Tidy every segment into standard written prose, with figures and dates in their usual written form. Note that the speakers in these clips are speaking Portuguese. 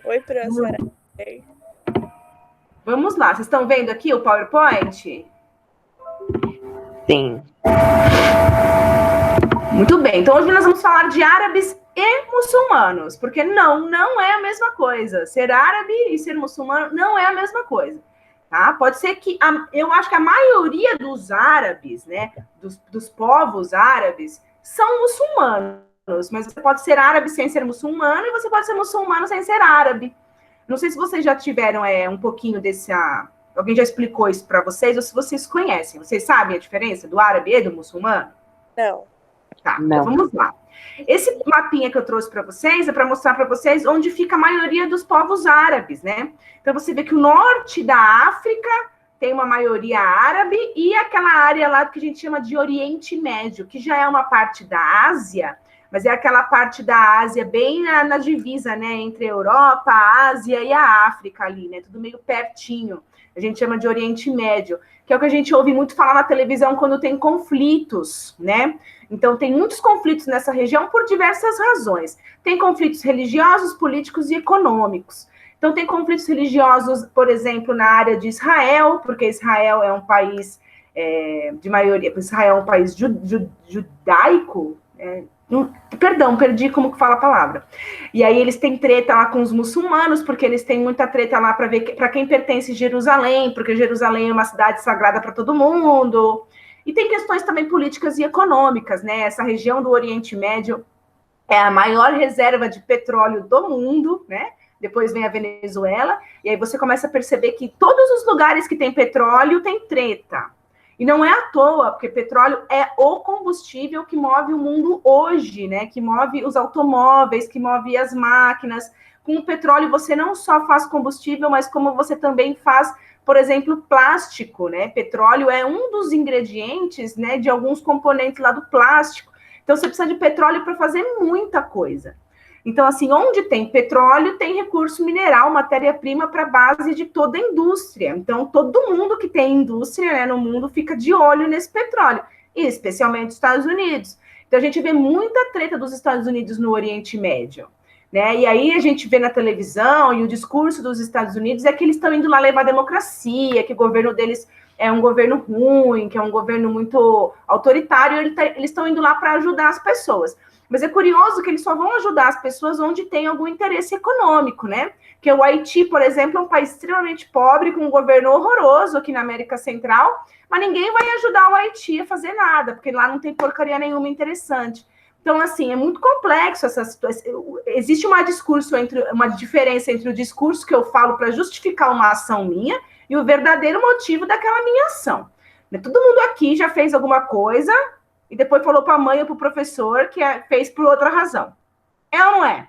Oi, professora. Vamos lá, vocês estão vendo aqui o PowerPoint? Sim. Muito bem, então hoje nós vamos falar de árabes e muçulmanos, porque não é a mesma coisa. Ser árabe e ser muçulmano não é a mesma coisa, tá? Pode ser que, eu acho que a maioria dos árabes, né, dos povos árabes, são muçulmanos, mas você pode ser árabe sem ser muçulmano e você pode ser muçulmano sem ser árabe. Não sei se vocês já tiveram um pouquinho desse... Alguém já explicou isso para vocês, ou se vocês conhecem. Vocês sabem a diferença do árabe e do muçulmano? Não. Tá, então vamos lá. Esse mapinha que eu trouxe para vocês é para mostrar para vocês onde fica a maioria dos povos árabes, né? Então você vê que o norte da África tem uma maioria árabe e aquela área lá que a gente chama de Oriente Médio, que já é uma parte da Ásia, mas é aquela parte da Ásia bem na divisa, né? Entre a Europa, a Ásia e a África ali, né? Tudo meio pertinho. A gente chama de Oriente Médio, que é o que a gente ouve muito falar na televisão quando tem conflitos, né? Então, tem muitos conflitos nessa região por diversas razões. Tem conflitos religiosos, políticos e econômicos. Então, tem conflitos religiosos, por exemplo, na área de Israel, porque Israel é um país de maioria... Israel é um país judaico... Perdão, perdi como que fala a palavra. E aí eles têm treta lá com os muçulmanos, porque eles têm muita treta lá para ver para quem pertence Jerusalém, porque Jerusalém é uma cidade sagrada para todo mundo. E tem questões também políticas e econômicas, né? Essa região do Oriente Médio é a maior reserva de petróleo do mundo, né? Depois vem a Venezuela, e aí você começa a perceber que todos os lugares que tem petróleo tem treta. E não é à toa, porque petróleo é o combustível que move o mundo hoje, né? Que move os automóveis, que move as máquinas. Com o petróleo você não só faz combustível, mas como você também faz, por exemplo, plástico, né? Petróleo é um dos ingredientes, né, de alguns componentes lá do plástico. Então você precisa de petróleo para fazer muita coisa. Então, assim, onde tem petróleo, tem recurso mineral, matéria-prima para a base de toda a indústria. Então, todo mundo que tem indústria, né, no mundo fica de olho nesse petróleo, e especialmente os Estados Unidos. Então, a gente vê muita treta dos Estados Unidos no Oriente Médio, né? E aí a gente vê na televisão, e o discurso dos Estados Unidos é que eles estão indo lá levar democracia, que o governo deles é um governo ruim, que é um governo muito autoritário, eles estão indo lá para ajudar as pessoas. Mas é curioso que eles só vão ajudar as pessoas onde tem algum interesse econômico, né? Porque o Haiti, por exemplo, é um país extremamente pobre, com um governo horroroso aqui na América Central, mas ninguém vai ajudar o Haiti a fazer nada, porque lá não tem porcaria nenhuma interessante. Então, assim, é muito complexo essa situação. Existe uma diferença entre o discurso que eu falo para justificar uma ação minha e o verdadeiro motivo daquela minha ação. Todo mundo aqui já fez alguma coisa e depois falou para a mãe ou para o professor que fez por outra razão. É ou não é?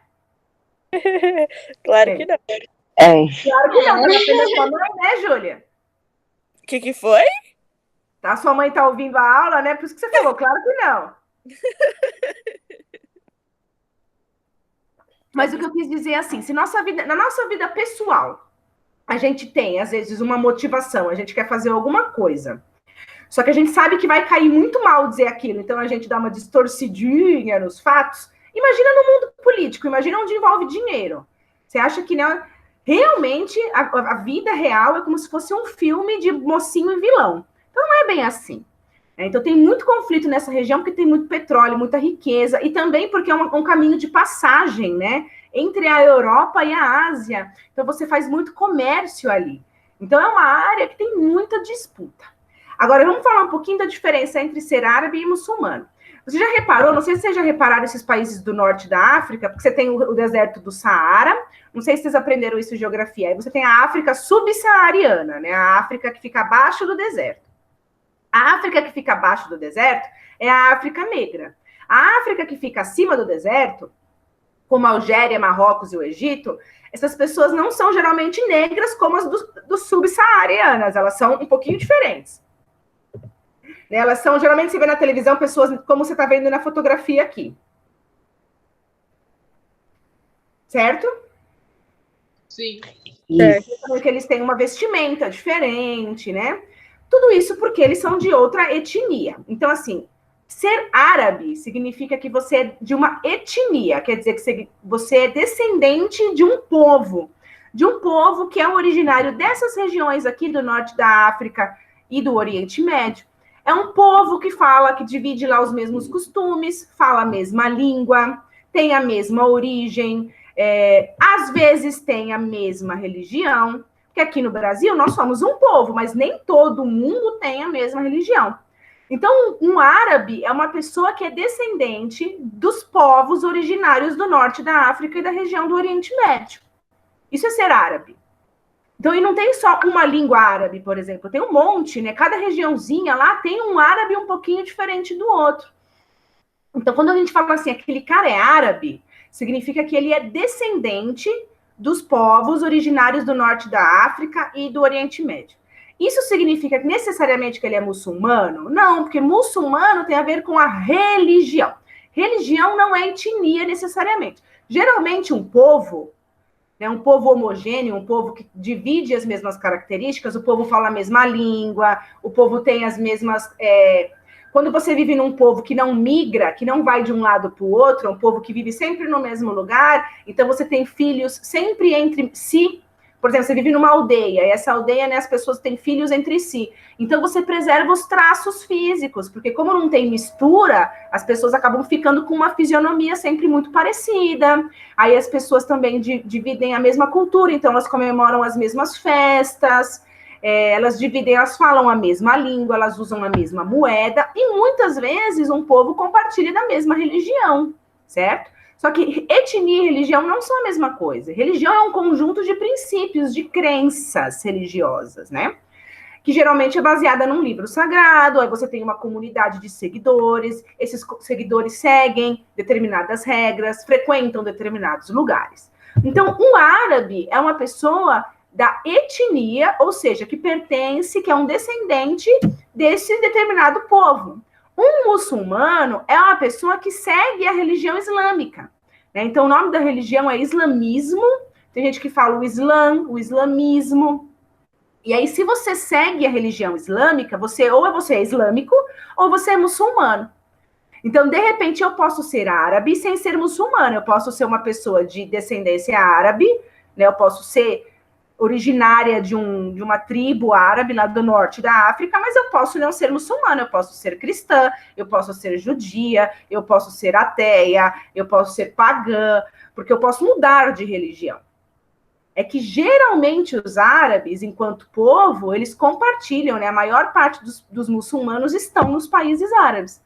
Claro que não. Claro que não. Tá na sua mãe, né, Júlia? O que foi? Tá, sua mãe tá ouvindo a aula, né? Por isso que você falou, claro que não. Mas o que eu quis dizer é assim, se na nossa vida pessoal, a gente tem, às vezes, uma motivação, a gente quer fazer alguma coisa, só que a gente sabe que vai cair muito mal dizer aquilo, então a gente dá uma distorcidinha nos fatos. Imagina no mundo político, imagina onde envolve dinheiro. Você acha que, né, realmente a vida real é como se fosse um filme de mocinho e vilão. Então não é bem assim. Então tem muito conflito nessa região, porque tem muito petróleo, muita riqueza, e também porque é um caminho de passagem, né, entre a Europa e a Ásia. Então você faz muito comércio ali. Então é uma área que tem muita disputa. Agora, vamos falar um pouquinho da diferença entre ser árabe e muçulmano. Você já reparou, não sei se vocês já repararam esses países do norte da África, porque você tem o deserto do Saara, não sei se vocês aprenderam isso em geografia, aí você tem a África subsaariana, né, a África que fica abaixo do deserto. A África que fica abaixo do deserto é a África negra. A África que fica acima do deserto, como a Algéria, Marrocos e o Egito, essas pessoas não são geralmente negras como as do subsaarianas, elas são um pouquinho diferentes. Elas são, geralmente, você vê na televisão, pessoas como você está vendo na fotografia aqui. Certo? Sim. Porque eles têm uma vestimenta diferente, né? Tudo isso porque eles são de outra etnia. Então, assim, Ser árabe significa que você é de uma etnia, quer dizer que você é descendente de um povo que é originário dessas regiões aqui do norte da África e do Oriente Médio. É um povo que fala, que divide lá os mesmos costumes, fala a mesma língua, tem a mesma origem, às vezes tem a mesma religião, porque aqui no Brasil nós somos um povo, mas nem todo mundo tem a mesma religião. Então, um árabe é uma pessoa que é descendente dos povos originários do norte da África e da região do Oriente Médio. Isso é ser árabe. Então, e não tem só uma língua árabe, por exemplo, tem um monte, né? Cada regiãozinha lá tem um árabe um pouquinho diferente do outro. Então, quando a gente fala assim, aquele cara é árabe, significa que ele é descendente dos povos originários do norte da África e do Oriente Médio. Isso significa necessariamente que ele é muçulmano? Não, porque muçulmano tem a ver com a religião. Religião não é etnia necessariamente. Geralmente um povo homogêneo, um povo que divide as mesmas características, o povo fala a mesma língua, o povo tem as mesmas... Quando você vive num povo que não migra, que não vai de um lado para o outro, é um povo que vive sempre no mesmo lugar, então você tem filhos sempre entre si. Por exemplo, você vive numa aldeia, e essa aldeia, né, as pessoas têm filhos entre si. Então, você preserva os traços físicos, porque como não tem mistura, as pessoas acabam ficando com uma fisionomia sempre muito parecida. Aí as pessoas também dividem a mesma cultura, então elas comemoram as mesmas festas, elas dividem, elas falam a mesma língua, elas usam a mesma moeda, e muitas vezes um povo compartilha da mesma religião, certo? Só que etnia e religião não são a mesma coisa. Religião é um conjunto de princípios, de crenças religiosas, né? Que geralmente é baseada num livro sagrado, aí você tem uma comunidade de seguidores, esses seguidores seguem determinadas regras, frequentam determinados lugares. Então, um árabe é uma pessoa da etnia, ou seja, que pertence, que é um descendente desse determinado povo. Um muçulmano é uma pessoa que segue a religião islâmica, né? Então, o nome da religião é islamismo. Tem gente que fala o Islã, o islamismo. E aí, se você segue a religião islâmica, você é islâmico ou você é muçulmano. Então, de repente, eu posso ser árabe sem ser muçulmano. Eu posso ser uma pessoa de descendência árabe, né? Eu posso ser originária de uma tribo árabe lá do norte da África, mas eu posso não ser muçulmana, eu posso ser cristã, eu posso ser judia, eu posso ser ateia, eu posso ser pagã, porque eu posso mudar de religião. É que geralmente os árabes, enquanto povo, eles compartilham, né? A maior parte dos muçulmanos estão nos países árabes.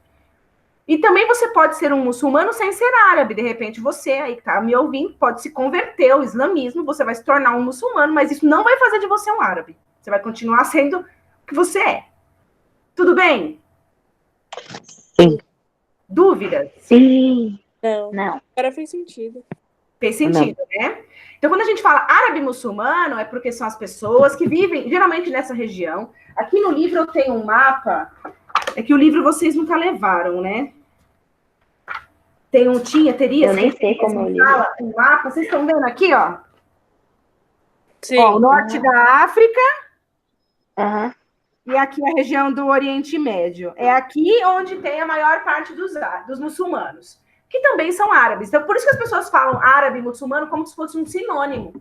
E também você pode ser um muçulmano sem ser árabe. De repente, você aí que está me ouvindo pode se converter ao islamismo, você vai se tornar um muçulmano, mas isso não vai fazer de você um árabe. Você vai continuar sendo o que você é. Tudo bem? Sim. Dúvidas? Sim. Não. Agora fez sentido. Fez sentido, né? Então, quando a gente fala árabe muçulmano, é porque são as pessoas que vivem geralmente nessa região. Aqui no livro eu tenho um mapa. É que o livro vocês nunca levaram, né? Teria. Eu nem sei como é o livro. Um mapa, vocês estão vendo aqui, ó? Sim. Ó, o norte da África. Aham. E aqui a região do Oriente Médio. É aqui onde tem a maior parte dos muçulmanos, que também são árabes. Então, por isso que as pessoas falam árabe e muçulmano como se fosse um sinônimo.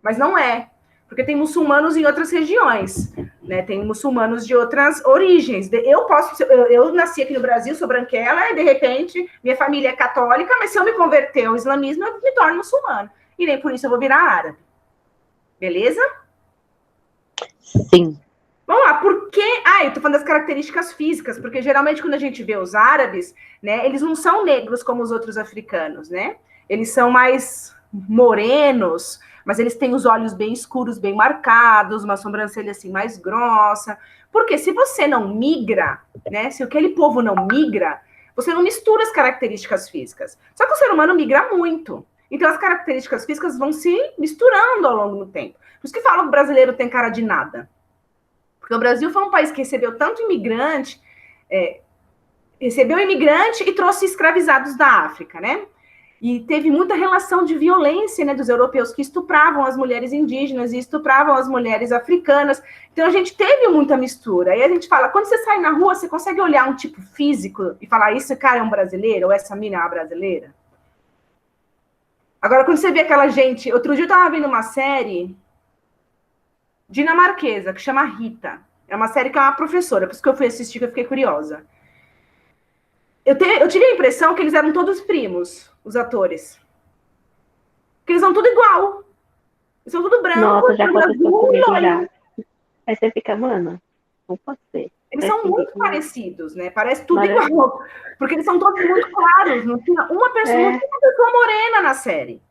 Mas não é. Porque tem muçulmanos em outras regiões, né? Tem muçulmanos de outras origens. Eu nasci aqui no Brasil, sou branquela, e de repente minha família é católica, mas se eu me converter ao islamismo, eu me torno muçulmano. E nem por isso eu vou virar árabe. Beleza? Sim. Vamos lá, por quê? Eu tô falando das características físicas, porque geralmente quando a gente vê os árabes, né, eles não são negros como os outros africanos, né? Eles são mais morenos, mas eles têm os olhos bem escuros, bem marcados, uma sobrancelha assim mais grossa. Porque se você não migra, né? Se aquele povo não migra, você não mistura as características físicas. Só que o ser humano migra muito. Então as características físicas vão se misturando ao longo do tempo. Por isso que falam que o brasileiro tem cara de nada. Porque o Brasil foi um país que recebeu tanto imigrante, recebeu imigrante e trouxe escravizados da África, né? E teve muita relação de violência, né, dos europeus que estupravam as mulheres indígenas e estupravam as mulheres africanas. Então a gente teve muita mistura. E a gente fala, quando você sai na rua, você consegue olhar um tipo físico e falar, esse cara é um brasileiro ou essa mina é uma brasileira? Agora, quando você vê aquela gente... Outro dia eu estava vendo uma série dinamarquesa, que chama Rita. É uma série que é uma professora, por isso que eu fui assistir, que eu fiquei curiosa. Eu tive a impressão que eles eram todos primos, os atores. Porque eles são tudo igual. Eles são tudo branco. Nossa, já aconteceu comigo loiro. já. Aí você fica, mano, não pode ser. Eles são muito parecidos, né? Parece tudo igual. Porque eles são todos muito claros. Não tinha uma pessoa morena na série.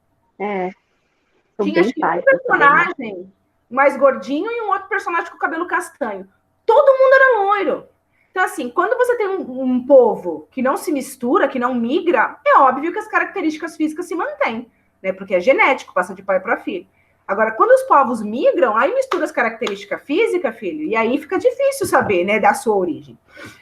Tinha acho que um personagem mais gordinho e um outro personagem com cabelo castanho. Todo mundo era loiro. Então, assim, quando você tem um povo que não se mistura, que não migra, é óbvio que as características físicas se mantêm, né? Porque é genético, passa de pai para filho. Agora, quando os povos migram, aí mistura as características físicas, filho, e aí fica difícil saber, né, da sua origem.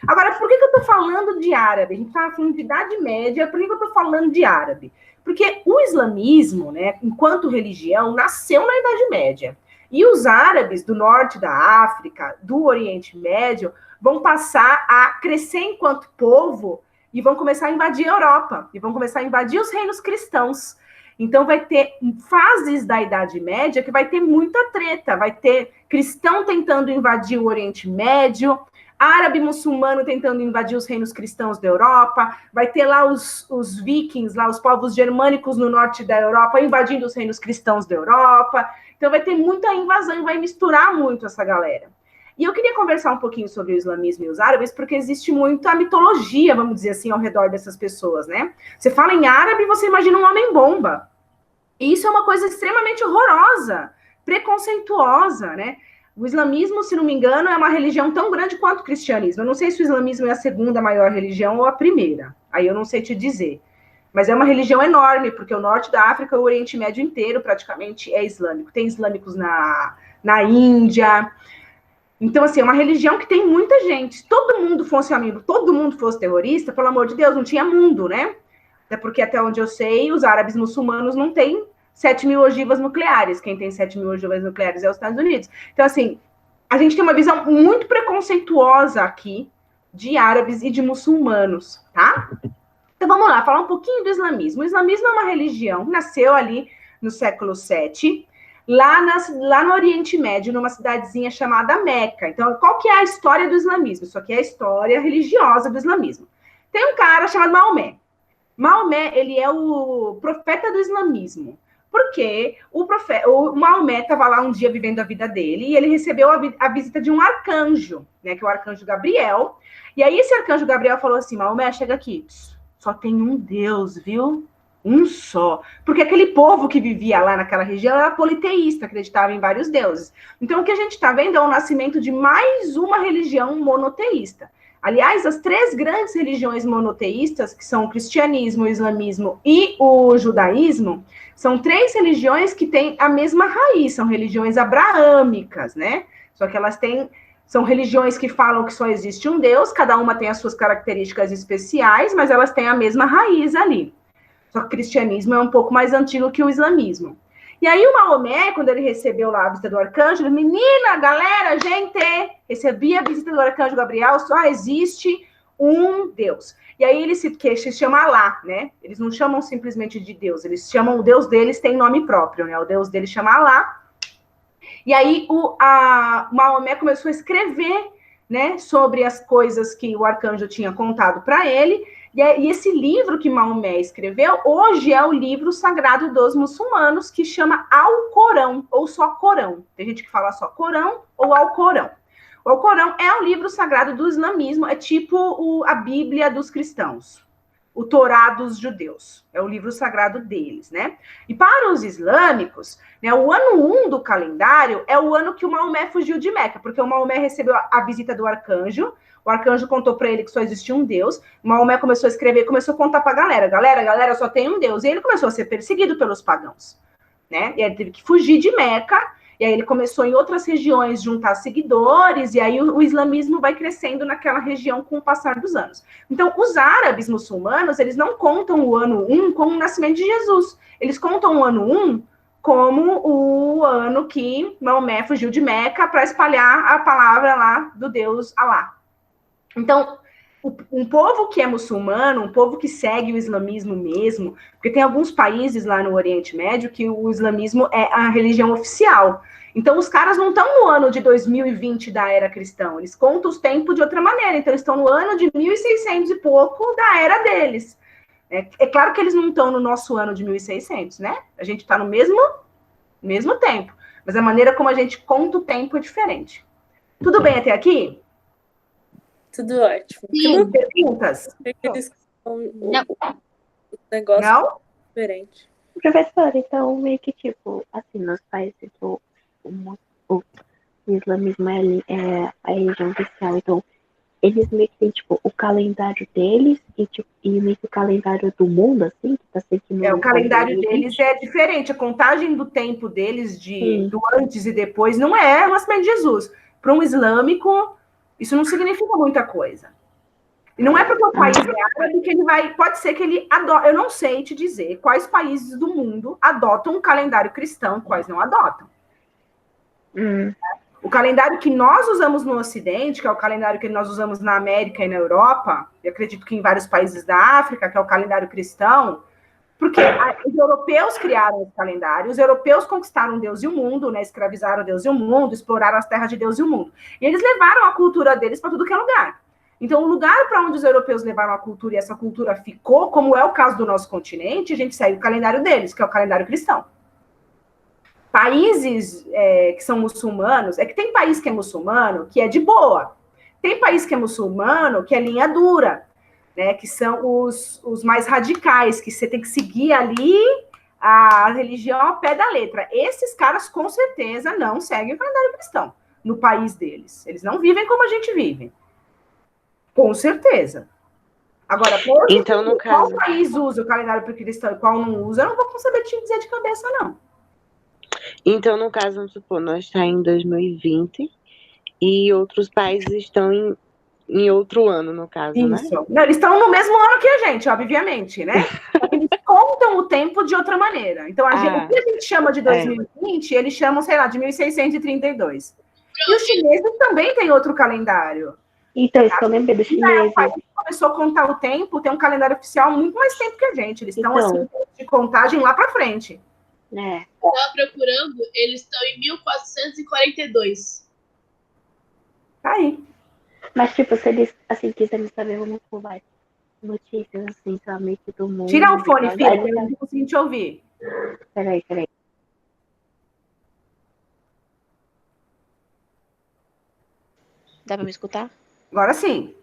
Agora, por que eu tô falando de árabe? A gente tá falando de Idade Média, por que eu tô falando de árabe? Porque o islamismo, né, enquanto religião, nasceu na Idade Média. E os árabes do norte da África, do Oriente Médio, vão passar a crescer enquanto povo e vão começar a invadir a Europa, e vão começar a invadir os reinos cristãos. Então, vai ter fases da Idade Média que vai ter muita treta, vai ter cristão tentando invadir o Oriente Médio, árabe muçulmano tentando invadir os reinos cristãos da Europa, vai ter lá os vikings, lá os povos germânicos no norte da Europa invadindo os reinos cristãos da Europa. Então, vai ter muita invasão e vai misturar muito essa galera. E eu queria conversar um pouquinho sobre o islamismo e os árabes, porque existe muita mitologia, vamos dizer assim, ao redor dessas pessoas, né? Você fala em árabe, você imagina um homem-bomba. E isso é uma coisa extremamente horrorosa, preconceituosa, né? O islamismo, se não me engano, é uma religião tão grande quanto o cristianismo. Eu não sei se o islamismo é a segunda maior religião ou a primeira. Aí eu não sei te dizer. Mas é uma religião enorme, porque o norte da África, o Oriente Médio inteiro, praticamente, é islâmico. Tem islâmicos na Índia. Então, assim, é uma religião que tem muita gente. Se todo mundo fosse amigo, todo mundo fosse terrorista, pelo amor de Deus, não tinha mundo, né? Até porque, até onde eu sei, os árabes muçulmanos não têm 7.000 ogivas nucleares. Quem tem 7.000 ogivas nucleares é os Estados Unidos. Então, assim, a gente tem uma visão muito preconceituosa aqui de árabes e de muçulmanos, tá? Então, vamos lá, falar um pouquinho do islamismo. O islamismo é uma religião que nasceu ali no século VII, lá no Oriente Médio, numa cidadezinha chamada Meca. Então, qual que é a história do islamismo? Isso aqui é a história religiosa do islamismo. Tem um cara chamado Maomé. Maomé, ele é o profeta do islamismo. Porque o Maomé estava lá um dia vivendo a vida dele e ele recebeu a visita de um arcanjo, né, que é o arcanjo Gabriel. E aí esse arcanjo Gabriel falou assim, Maomé, chega aqui. Só tem um Deus, viu? Um só. Porque aquele povo que vivia lá naquela região era politeísta, acreditava em vários deuses. Então, o que a gente está vendo é o nascimento de mais uma religião monoteísta. Aliás, as 3 grandes religiões monoteístas, que são o cristianismo, o islamismo e o judaísmo, são 3 religiões que têm a mesma raiz, são religiões abraâmicas, né? Só que elas são religiões que falam que só existe um Deus, cada uma tem as suas características especiais, mas elas têm a mesma raiz ali. Só que o cristianismo é um pouco mais antigo que o islamismo. E aí o Maomé, quando ele recebeu lá a visita do arcanjo, ele, menina, galera, gente, recebi a visita do arcanjo Gabriel, só existe um Deus. E aí ele se chama Alá, né? Eles não chamam simplesmente de Deus, eles chamam, o Deus deles tem nome próprio, né? O Deus deles chama Alá. E aí o Maomé começou a escrever, né, sobre as coisas que o arcanjo tinha contado para ele. E esse livro que Maomé escreveu, hoje é o livro sagrado dos muçulmanos, que chama Alcorão, ou só Corão. Tem gente que fala só Corão ou Alcorão. O Alcorão é o livro sagrado do islamismo, é tipo a Bíblia dos cristãos, o Torá dos judeus, é o livro sagrado deles, né? E para os islâmicos, né, o ano 1 do calendário é o ano que o Maomé fugiu de Meca, porque o Maomé recebeu a visita do arcanjo, o arcanjo contou para ele que só existia um Deus, o Maomé começou a escrever, começou a contar para a galera, só tem um Deus, e ele começou a ser perseguido pelos pagãos, né? E ele teve que fugir de Meca, E aí ele começou em outras regiões juntar seguidores, e aí o islamismo vai crescendo naquela região com o passar dos anos. Então, os árabes muçulmanos, eles não contam o ano 1 como o nascimento de Jesus. Eles contam o ano 1 como o ano que Maomé fugiu de Meca para espalhar a palavra lá do Deus Alá. Então, um povo que é muçulmano, um povo que segue o islamismo mesmo, porque tem alguns países lá no Oriente Médio que o islamismo é a religião oficial. Então, os caras não estão no ano de 2020 da era cristã, eles contam os tempos de outra maneira. Então, eles estão no ano de 1600 e pouco da era deles. É claro que eles não estão no nosso ano de 1600, né? A gente está no mesmo tempo, mas a maneira como a gente conta o tempo é diferente. Tudo bem até aqui? Tudo ótimo. Sim, perguntas? Não. O negócio Não? diferente. Professor, então, meio que, tipo, assim, nos países do o islamismo é a religião oficial, então, eles meio que têm, tipo, o calendário deles e meio que o calendário do mundo, assim, que tá seguindo... O calendário deles é diferente. A contagem do tempo deles, do antes e depois, não é o nascimento de Jesus. Para um islâmico, isso não significa muita coisa. E não é porque o país é árabe que ele vai... Pode ser que ele adote... Eu não sei te dizer quais países do mundo adotam um calendário cristão, quais não adotam. O calendário que nós usamos no Ocidente, que é o calendário que nós usamos na América e na Europa, e acredito que em vários países da África, que é o calendário cristão, porque os europeus criaram esse calendário, os europeus conquistaram Deus e o mundo, né, escravizaram Deus e o mundo, exploraram as terras de Deus e o mundo. E eles levaram a cultura deles para tudo que é lugar. Então, o lugar para onde os europeus levaram a cultura e essa cultura ficou, como é o caso do nosso continente, a gente segue o calendário deles, que é o calendário cristão. Países que são muçulmanos, é que tem país que é muçulmano que é de boa. Tem país que é muçulmano que é linha dura, né, que são os mais radicais, que você tem que seguir ali a religião ao pé da letra. Esses caras, com certeza, não seguem o calendário cristão no país deles. Eles não vivem como a gente vive. Com certeza. Agora, então, no qual caso... país usa o calendário cristão e qual não usa, eu não vou saber te dizer de cabeça, não. Então, no caso, vamos supor, nós estamos em 2020 e outros países estão em outro ano, no caso, Isso. né? Não, eles estão no mesmo ano que a gente, obviamente, né? Eles contam o tempo de outra maneira. Então, o que a gente chama de 2020, eles chamam, sei lá, de 1632. E os chineses também têm outro calendário. Então, isso que eu lembrei dos chineses. O país começou a contar o tempo, tem um calendário oficial muito mais tempo que a gente. Eles estão, assim, de contagem lá para frente. Eu estava procurando, eles estão em 1442. Tá aí. Mas, tipo, se eles, assim, quiserem saber, vamos por mais notícias, assim, somente do mundo. Tira o fone, filho, eu não consigo te ouvir. Peraí. Dá pra me escutar? Agora sim.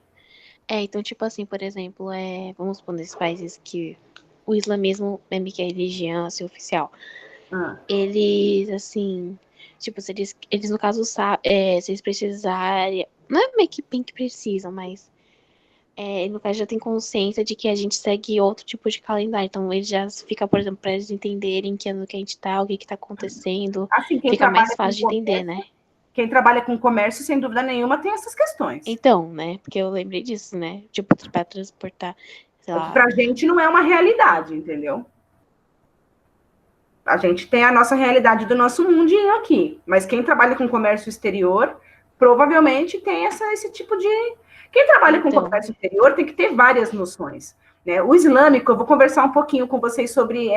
Então, tipo assim, por exemplo, vamos supor, nesses países que o islamismo é meio que a religião assim, oficial. Eles, assim, tipo, se eles no caso, se eles precisarem, não é meio que bem que precisam, mas no caso já tem consciência de que a gente segue outro tipo de calendário. Então, ele já fica, por exemplo, para eles entenderem que ano que a gente tá, o que tá acontecendo, assim, fica mais fácil de entender, né? Quem trabalha com comércio, sem dúvida nenhuma, tem essas questões. Então, né? Porque eu lembrei disso, né? Tipo, para transportar, sei lá. Pra gente não é uma realidade, entendeu? A gente tem a nossa realidade do nosso mundinho aqui. Mas quem trabalha com comércio exterior, provavelmente tem esse tipo de... Quem trabalha com comércio exterior tem que ter várias noções, né? O islâmico, eu vou conversar um pouquinho com vocês sobre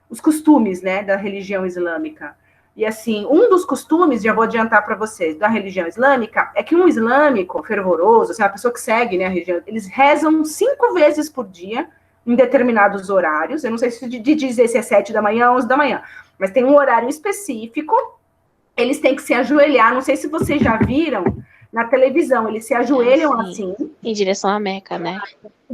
os costumes, né, da religião islâmica. E, assim, um dos costumes, já vou adiantar para vocês, da religião islâmica, é que um islâmico fervoroso, assim, uma pessoa que segue, né, a religião, eles rezam 5 vezes por dia, em determinados horários. Eu não sei se de dizer se é 7 da manhã ou 11 da manhã, mas tem um horário específico. Eles têm que se ajoelhar. Não sei se vocês já viram na televisão, eles se ajoelham assim. Em direção à Meca, né?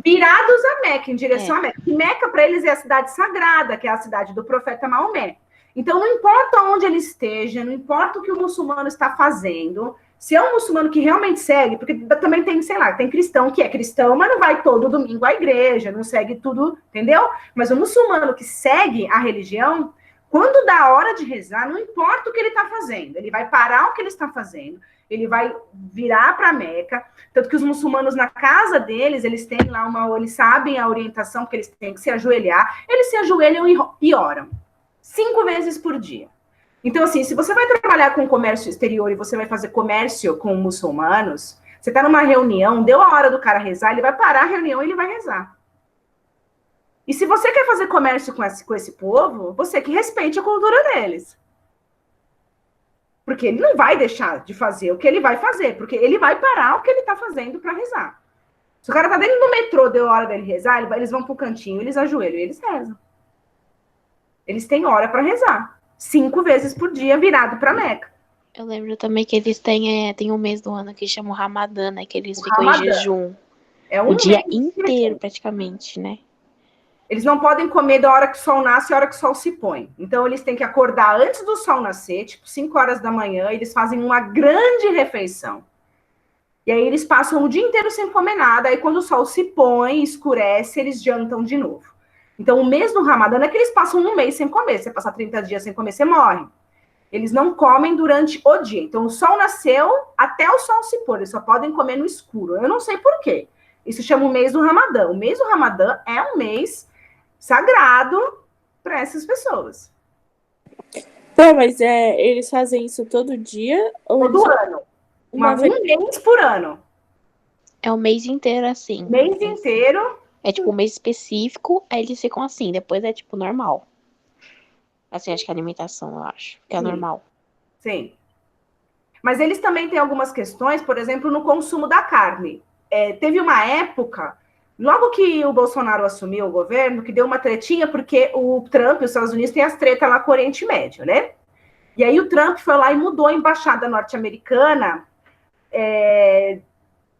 Virados a Meca, em direção a Meca. E Meca, para eles, é a cidade sagrada, que é a cidade do profeta Maomé. Então, não importa onde ele esteja, não importa o que o muçulmano está fazendo, se é um muçulmano que realmente segue, porque também tem, sei lá, tem cristão que é cristão, mas não vai todo domingo à igreja, não segue tudo, entendeu? Mas o muçulmano que segue a religião, Quando dá a hora de rezar, não importa o que ele está fazendo, ele vai parar o que ele está fazendo, ele vai virar para Meca. Tanto que os muçulmanos, na casa deles, eles têm lá eles sabem a orientação, porque eles têm que se ajoelhar, eles se ajoelham e oram 5 vezes por dia. Então, assim, se você vai trabalhar com comércio exterior e você vai fazer comércio com muçulmanos, você está numa reunião, deu a hora do cara rezar, ele vai parar a reunião e ele vai rezar. E se você quer fazer comércio com esse povo, você que respeite a cultura deles. Porque ele não vai deixar de fazer o que ele vai fazer, porque ele vai parar o que ele está fazendo para rezar. Se o cara está dentro do metrô, deu a hora dele rezar, eles vão para o cantinho, eles ajoelham e eles rezam. Eles têm hora para rezar. 5 vezes por dia, virado para Meca. Eu lembro também que eles têm um mês do ano que chama o Ramadã, né? Que eles ficam em jejum. É o dia inteiro, praticamente, né? Eles não podem comer da hora que o sol nasce e da hora que o sol se põe. Então, eles têm que acordar antes do sol nascer, tipo 5 horas da manhã, eles fazem uma grande refeição. E aí, eles passam o dia inteiro sem comer nada. Aí, quando o sol se põe, escurece, eles jantam de novo. Então, o mês do Ramadã é que eles passam um mês sem comer. Se você passar 30 dias sem comer, você morre. Eles não comem durante o dia. Então, o sol nasceu até o sol se pôr. Eles só podem comer no escuro. Eu não sei por quê. Isso chama o mês do Ramadã. O mês do Ramadã é um mês sagrado para essas pessoas. Pô, mas eles fazem isso todo dia? Ou Todo ano. Um mês por ano. É o mês inteiro assim. Mês inteiro. É tipo um mês específico, aí eles ficam assim. Depois é tipo normal. Assim, acho que a alimentação, eu acho, que é normal. Sim. Mas eles também têm algumas questões, por exemplo, no consumo da carne. Teve uma época, logo que o Bolsonaro assumiu o governo, que deu uma tretinha, porque o Trump, os Estados Unidos, tem as tretas lá com o Oriente Médio, né? E aí o Trump foi lá e mudou a embaixada norte-americana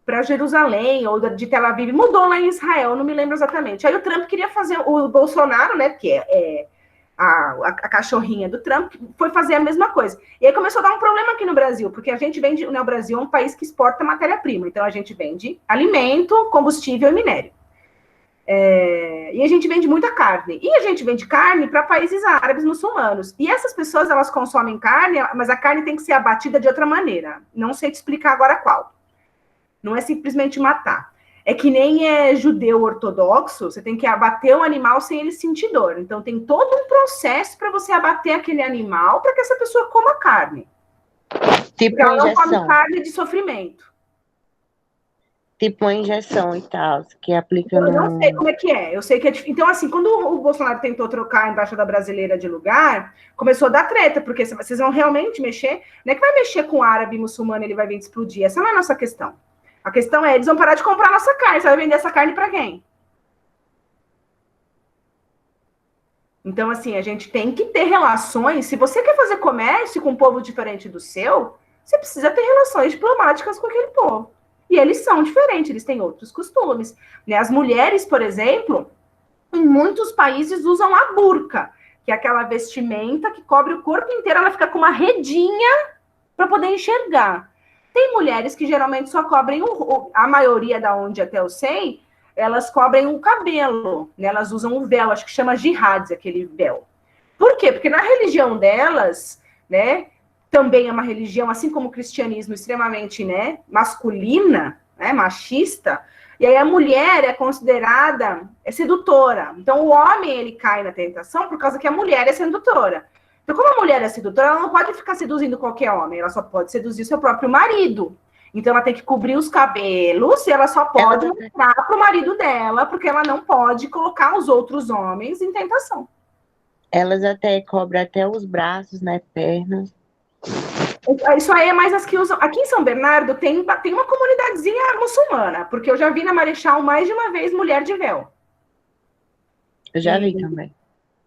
para Jerusalém, ou de Tel Aviv, mudou lá em Israel, não me lembro exatamente. Aí o Trump queria fazer, o Bolsonaro, né, que a cachorrinha do Trump, foi fazer a mesma coisa. E aí começou a dar um problema aqui no Brasil, porque a gente vende, né, o Brasil é um país que exporta matéria-prima, então a gente vende alimento, combustível e minério. E a gente vende muita carne. E a gente vende carne para países árabes muçulmanos. E essas pessoas, elas consomem carne, mas a carne tem que ser abatida de outra maneira. Não sei te explicar agora qual. Não é simplesmente matar. É que nem judeu ortodoxo, você tem que abater o animal sem ele sentir dor. Então, tem todo um processo para você abater aquele animal para que essa pessoa coma carne. Tipo Porque ela uma não come injeção. carne de sofrimento. Tipo uma injeção e tal, que aplica Eu não sei como é que é. Eu sei que então, assim, quando o Bolsonaro tentou trocar a embaixada brasileira de lugar, começou a dar treta, porque vocês vão realmente mexer. Não é que vai mexer com o árabe muçulmano, ele vai vir explodir. Essa não é a nossa questão. A questão eles vão parar de comprar nossa carne. Você vai vender essa carne para quem? Então, assim, a gente tem que ter relações. Se você quer fazer comércio com um povo diferente do seu, você precisa ter relações diplomáticas com aquele povo. E eles são diferentes, eles têm outros costumes. Né? As mulheres, por exemplo, em muitos países usam a burca, que é aquela vestimenta que cobre o corpo inteiro, ela fica com uma redinha para poder enxergar. Tem mulheres que geralmente só cobrem a maioria da onde até eu sei, elas cobrem o cabelo, né? Elas usam o véu, acho que chama jihad, aquele véu. Por quê? Porque na religião delas, né, também é uma religião, assim como o cristianismo, extremamente, né, masculina, né, machista, e aí a mulher é considerada sedutora. Então o homem, ele cai na tentação por causa que a mulher é sedutora. Então, como a mulher é sedutora, ela não pode ficar seduzindo qualquer homem, ela só pode seduzir seu próprio marido. Então, ela tem que cobrir os cabelos e ela só pode mostrar para o marido dela, porque ela não pode colocar os outros homens em tentação. Elas até cobrem até os braços, né, pernas. Isso aí é mais as que usam. Aqui em São Bernardo tem uma comunidadezinha muçulmana, porque eu já vi na Marechal mais de uma vez mulher de véu. Eu já vi também.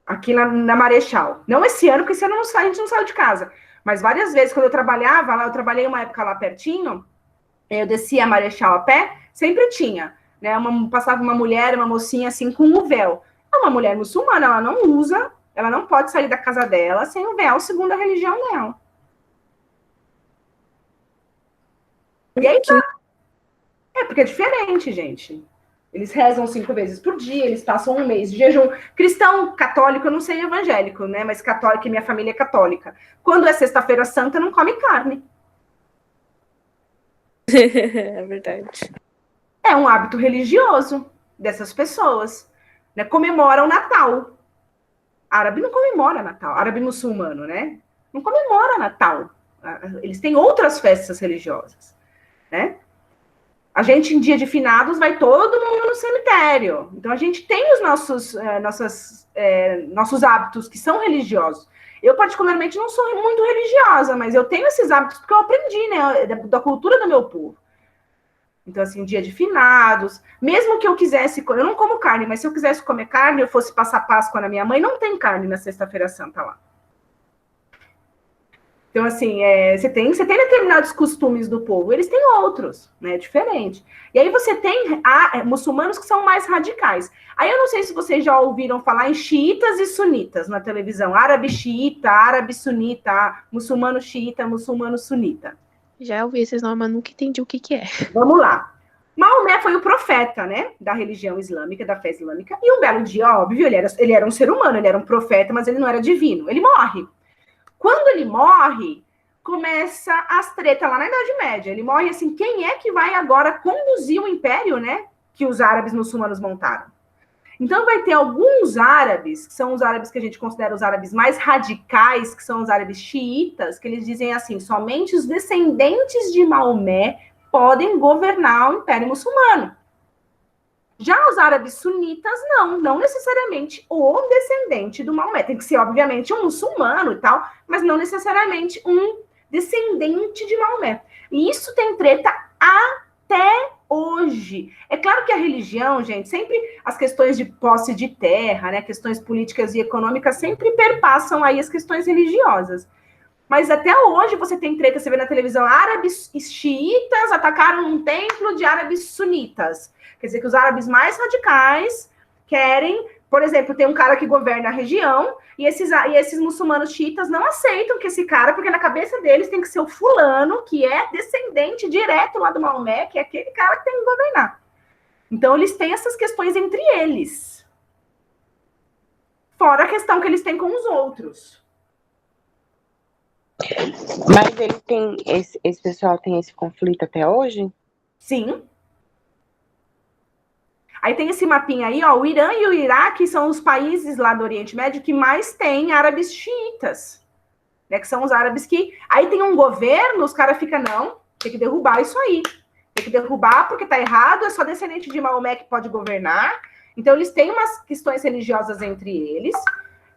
Aqui na Marechal. Não esse ano, porque esse ano a gente não saiu de casa. Mas várias vezes, quando eu trabalhava lá, eu trabalhei uma época lá pertinho, eu descia a Marechal a pé, sempre tinha, né? Passava uma mulher, uma mocinha assim, com o véu. É uma mulher muçulmana, ela não usa, ela não pode sair da casa dela sem o véu, segundo a religião dela. E aí tá. Porque é diferente, gente. Eles rezam 5 vezes por dia, eles passam um mês de jejum. Cristão, católico, eu não sei evangélico, né? Mas católico, minha família é católica. Quando é sexta-feira santa, não come carne. É verdade. É um hábito religioso dessas pessoas, né? Comemora o Natal. Árabe não comemora Natal. Árabe muçulmano, né? Não comemora Natal. Eles têm outras festas religiosas, né? A gente, em dia de finados, vai todo mundo no cemitério. Então, a gente tem os nossos hábitos que são religiosos. Eu, particularmente, não sou muito religiosa, mas eu tenho esses hábitos porque eu aprendi, né? Da cultura do meu povo. Então, assim, dia de finados, mesmo que eu quisesse, eu não como carne, mas se eu quisesse comer carne, eu fosse passar Páscoa na minha mãe, não tem carne na Sexta-feira Santa lá. Então, assim, você tem determinados costumes do povo, eles têm outros, né, diferente. E aí você tem muçulmanos que são mais radicais. Aí eu não sei se vocês já ouviram falar em xiitas e sunitas na televisão, árabe xiita, árabe sunita, muçulmano xiita, muçulmano sunita. Já ouvi esses nomes, mas nunca entendi o que é. Vamos lá. Maomé foi o profeta, né, da religião islâmica, da fé islâmica, e um belo dia, óbvio, ele era um ser humano, ele era um profeta, mas ele não era divino, ele morre. Quando ele morre, começa as tretas lá na Idade Média. Ele morre assim, quem é que vai agora conduzir o império, né, que os árabes muçulmanos montaram? Então vai ter alguns árabes, que são os árabes que a gente considera os árabes mais radicais, que são os árabes xiitas, que eles dizem assim, somente os descendentes de Maomé podem governar o império muçulmano. Já os árabes sunitas, não necessariamente o descendente do Maomé. Tem que ser, obviamente, um muçulmano e tal, mas não necessariamente um descendente de Maomé. E isso tem treta até hoje. É claro que a religião, gente, sempre as questões de posse de terra, né, questões políticas e econômicas sempre perpassam aí as questões religiosas. Mas até hoje você tem treta, você vê na televisão, árabes xiitas atacaram um templo de árabes sunitas. Quer dizer que os árabes mais radicais querem, por exemplo, tem um cara que governa a região e esses muçulmanos xiitas não aceitam que esse cara, porque na cabeça deles tem que ser o fulano, que é descendente direto lá do Maomé, que é aquele cara que tem que governar. Então, eles têm essas questões entre eles. Fora a questão que eles têm com os outros. Mas ele tem esse pessoal tem esse conflito até hoje? Sim. Aí tem esse mapinha aí, ó, o Irã e o Iraque são os países lá do Oriente Médio que mais têm árabes xiitas, né, que são os árabes que... Aí tem um governo, os caras ficam, não, tem que derrubar isso aí. Tem que derrubar porque tá errado, é só descendente de Maomé que pode governar. Então eles têm umas questões religiosas entre eles,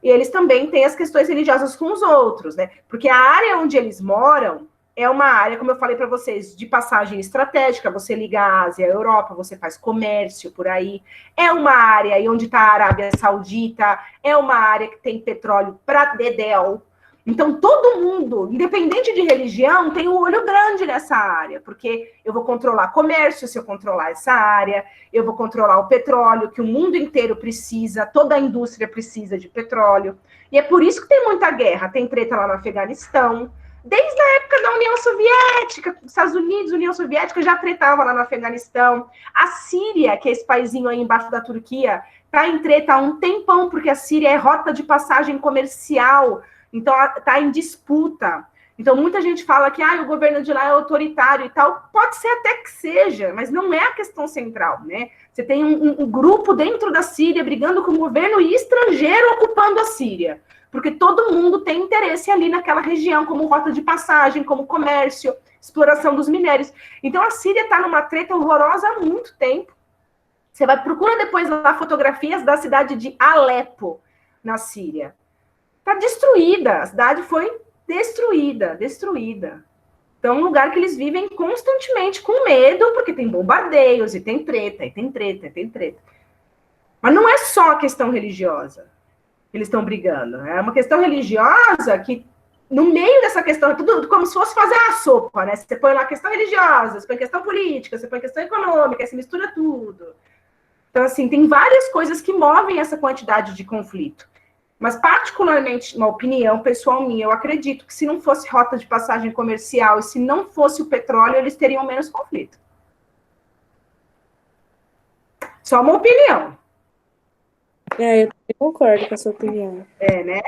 e eles também têm as questões religiosas com os outros, né? Porque a área onde eles moram é uma área, como eu falei para vocês, de passagem estratégica. Você liga a Ásia, a Europa, você faz comércio por aí. É uma área aí onde está a Arábia Saudita, é uma área que tem petróleo para dedéu. Então, todo mundo, independente de religião, tem um olho grande nessa área, porque eu vou controlar comércio se eu controlar essa área, eu vou controlar o petróleo, que o mundo inteiro precisa, toda a indústria precisa de petróleo. E é por isso que tem muita guerra. Tem treta lá no Afeganistão. Desde a época da União Soviética, Estados Unidos, União Soviética já tretava lá no Afeganistão. A Síria, que é esse paizinho aí embaixo da Turquia, está em treta há um tempão, porque a Síria é rota de passagem comercial. Então, está em disputa. Então, muita gente fala que o governo de lá é autoritário e tal. Pode ser até que seja, mas não é a questão central, né? Você tem um grupo dentro da Síria brigando com o governo e estrangeiro ocupando a Síria. Porque todo mundo tem interesse ali naquela região, como rota de passagem, como comércio, exploração dos minérios. Então, a Síria está numa treta horrorosa há muito tempo. Você procura depois lá fotografias da cidade de Alepo, na Síria. Está destruída, a cidade foi destruída. Então, é um lugar que eles vivem constantemente com medo, porque tem bombardeios, e tem treta. Mas não é só a questão religiosa que eles estão brigando. É uma questão religiosa que, no meio dessa questão, é tudo como se fosse fazer a sopa, né? Você põe lá a questão religiosa, você põe a questão política, você põe a questão econômica, você mistura tudo. Então, assim, tem várias coisas que movem essa quantidade de conflito. Mas, particularmente, uma opinião pessoal minha, eu acredito que se não fosse rota de passagem comercial e se não fosse o petróleo, eles teriam menos conflito. Só uma opinião. Eu concordo com a sua opinião. Né?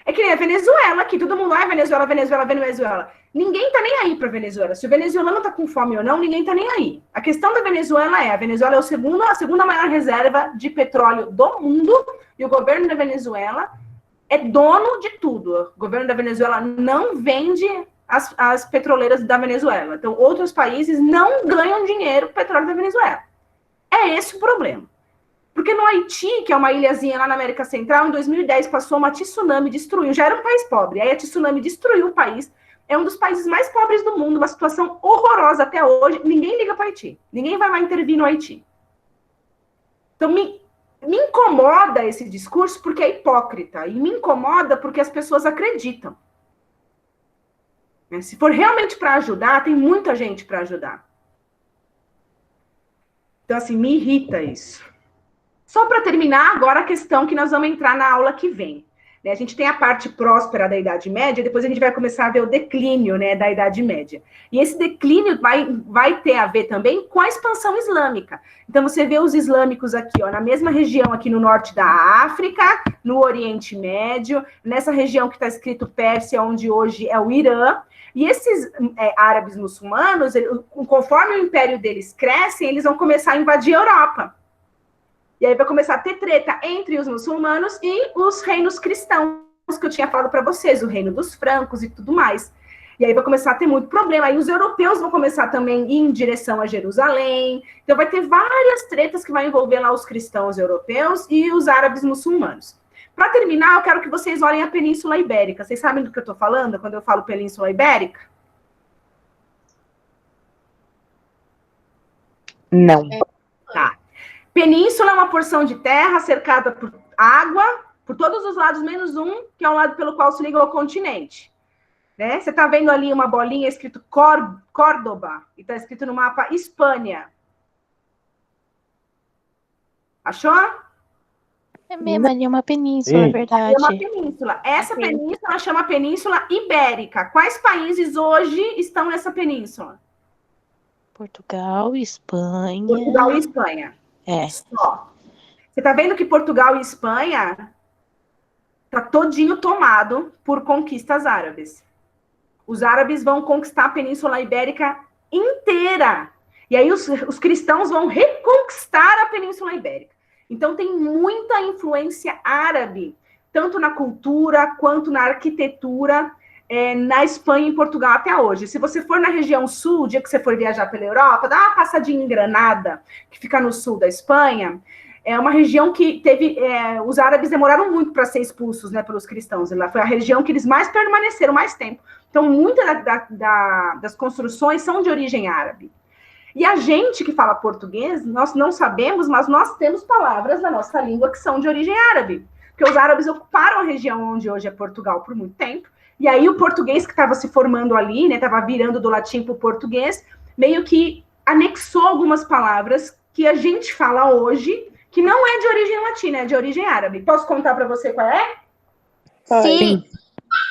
É que nem a Venezuela aqui, todo mundo, Venezuela, Venezuela, Venezuela. Ninguém tá nem aí pra Venezuela. Se o venezuelano tá com fome ou não, ninguém tá nem aí. A questão da Venezuela a Venezuela é a segunda maior reserva de petróleo do mundo, e o governo da Venezuela é dono de tudo. O governo da Venezuela não vende as petroleiras da Venezuela. Então, outros países não ganham dinheiro com o petróleo da Venezuela. É esse o problema. Porque no Haiti, que é uma ilhazinha lá na América Central, em 2010 passou uma tsunami, destruiu, já era um país pobre, aí a tsunami destruiu o país, é um dos países mais pobres do mundo, uma situação horrorosa até hoje, ninguém liga para o Haiti, ninguém vai lá intervir no Haiti. Então, me incomoda esse discurso porque é hipócrita, e me incomoda porque as pessoas acreditam. Se for realmente para ajudar, tem muita gente para ajudar. Então, assim, me irrita isso. Só para terminar, agora a questão que nós vamos entrar na aula que vem. A gente tem a parte próspera da Idade Média, depois a gente vai começar a ver o declínio, né, da Idade Média. E esse declínio vai ter a ver também com a expansão islâmica. Então, você vê os islâmicos aqui, ó, na mesma região aqui no norte da África, no Oriente Médio, nessa região que está escrito Pérsia, onde hoje é o Irã. E esses árabes muçulmanos, conforme o império deles cresce, eles vão começar a invadir a Europa. E aí vai começar a ter treta entre os muçulmanos e os reinos cristãos, que eu tinha falado para vocês, o reino dos francos e tudo mais. E aí vai começar a ter muito problema. Aí os europeus vão começar também a ir em direção a Jerusalém. Então vai ter várias tretas que vai envolver lá os cristãos europeus e os árabes muçulmanos. Para terminar, eu quero que vocês olhem a Península Ibérica. Vocês sabem do que eu estou falando quando eu falo Península Ibérica? Não. Tá. Península é uma porção de terra cercada por água, por todos os lados, menos um, que é o lado pelo qual se liga ao continente. Né? Você está vendo ali uma bolinha escrito Córdoba, e está escrito no mapa Espanha. Achou? É mesmo, ali é uma península, é verdade. É uma península. Essa península chama Península Ibérica. Quais países hoje estão nessa península? Portugal, Espanha. Portugal e Espanha. Só. Você tá vendo que Portugal e Espanha tá todinho tomado por conquistas árabes. Os árabes vão conquistar a Península Ibérica inteira. E aí os cristãos vão reconquistar a Península Ibérica. Então tem muita influência árabe, tanto na cultura quanto na arquitetura, na Espanha e em Portugal até hoje. Se você for na região sul, o dia que você for viajar pela Europa, dá uma passadinha em Granada, que fica no sul da Espanha. É uma região que teve... os árabes demoraram muito para ser expulsos, né, pelos cristãos. Ela foi a região que eles mais permaneceram mais tempo. Então, muitas das construções são de origem árabe. E a gente que fala português, nós não sabemos, mas nós temos palavras na nossa língua que são de origem árabe. Porque os árabes ocuparam a região onde hoje é Portugal por muito tempo. E aí o português que estava se formando ali, né, estava virando do latim para o português, meio que anexou algumas palavras que a gente fala hoje, que não é de origem latina, é de origem árabe. Posso contar para você qual é? Sim.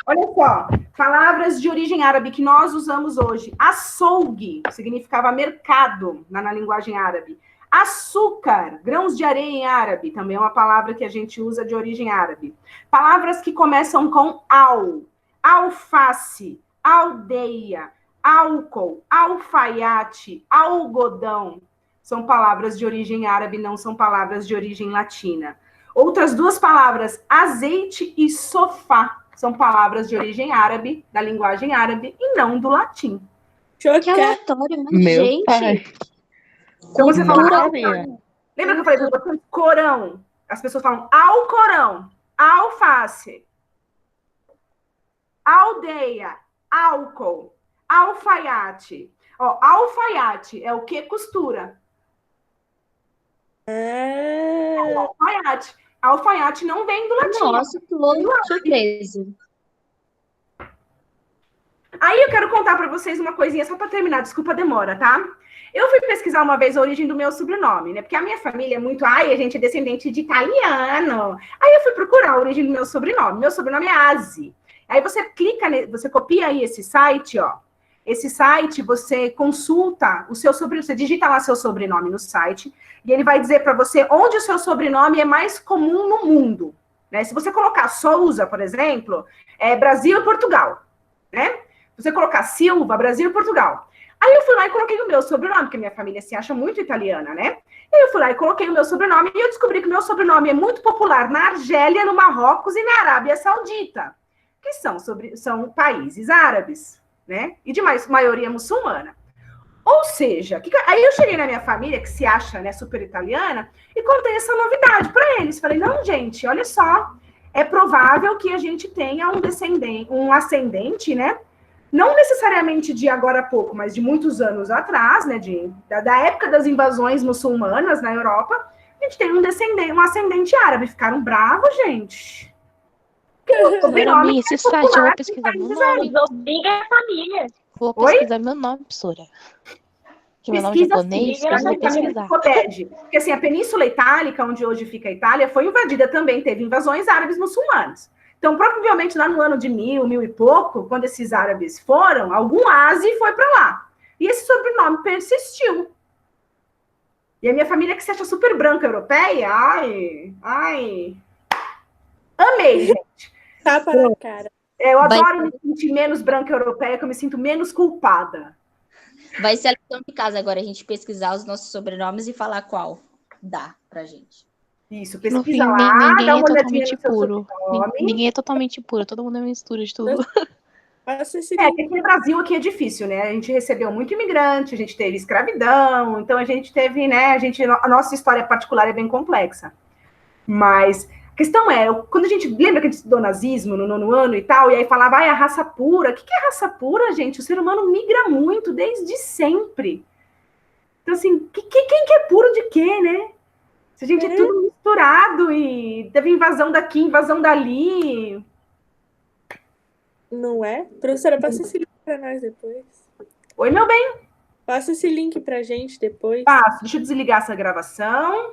Olha só, palavras de origem árabe que nós usamos hoje. Açougue significava mercado na linguagem árabe. Açúcar, grãos de areia em árabe, também é uma palavra que a gente usa de origem árabe. Palavras que começam com al. Alface, aldeia, álcool, alfaiate, algodão. São palavras de origem árabe, não são palavras de origem latina. Outras duas palavras, azeite e sofá, são palavras de origem árabe, da linguagem árabe, e não do latim. Que aleatório, mas Meu gente... pai. Então você fala... Lembra Lembra que eu falei para você? Corão. As pessoas falam Alcorão, alface, aldeia, álcool, alfaiate. Ó, alfaiate é o que? Costura. Alfaiate. Alfaiate não vem do latim. Nossa, que surpresa. Aí eu quero contar para vocês uma coisinha, só para terminar, desculpa a demora, tá? Eu fui pesquisar uma vez a origem do meu sobrenome, né? Porque a minha família é muito... a gente é descendente de italiano. Aí eu fui procurar a origem do meu sobrenome. Meu sobrenome é Azi. Aí você clica, você copia aí esse site, ó. Esse site, você consulta o seu sobrenome, você digita lá seu sobrenome no site, e ele vai dizer para você onde o seu sobrenome é mais comum no mundo. Né? Se você colocar Souza, por exemplo, é Brasil e Portugal. Né? Se você colocar Silva, Brasil e Portugal. Aí eu fui lá e coloquei o meu sobrenome, porque minha família se acha muito italiana, né? E eu fui lá e coloquei o meu sobrenome, e eu descobri que o meu sobrenome é muito popular na Argélia, no Marrocos e na Arábia Saudita, que são países árabes, né? E de maioria muçulmana. Ou seja, aí eu cheguei na minha família, que se acha, né, super italiana, e contei essa novidade para eles. Falei, não, gente, olha só, é provável que a gente tenha um ascendente, né? Não necessariamente de agora a pouco, mas de muitos anos atrás, né, da época das invasões muçulmanas na Europa, a gente tem um ascendente árabe. Ficaram bravos, gente. Amiga, esse site eu vou pesquisar meu nome. Obriga a família. Vou pesquisar meu nome, professora. Que meu nome é japonês, eu vou pesquisar. Porque assim, a Península Itálica, onde hoje fica a Itália, foi invadida também, teve invasões árabes muçulmanas. Então, provavelmente, lá no ano de 1000 e pouco, quando esses árabes foram, algum asi foi para lá. E esse sobrenome persistiu. E a minha família, que se acha super branca europeia, amei, gente. Tapa na cara. Eu adoro me sentir menos branca europeia, que eu me sinto menos culpada. Vai ser a lição de casa agora, a gente pesquisar os nossos sobrenomes e falar qual dá pra gente. Isso, No fim, pesquisa lá, ninguém dá é uma olhadinha totalmente no seu puro. sobrenome. Ninguém é totalmente puro, todo mundo é uma mistura de tudo. Aqui no Brasil aqui é difícil, né? A gente recebeu muito imigrante, a gente teve escravidão, então a gente teve, né? A nossa história particular é bem complexa. Mas a questão é, quando a gente lembra que a gente estudou nazismo no 9º ano e tal, e aí falava, a raça pura. O que é raça pura, gente? O ser humano migra muito desde sempre. Então, assim, quem que é puro de quê, né? Se a gente é tudo misturado e teve invasão daqui, invasão dali. Não é? Professora, passa esse link pra nós depois. Oi, meu bem. Passa esse link pra gente depois. Passo. Deixa eu desligar essa gravação.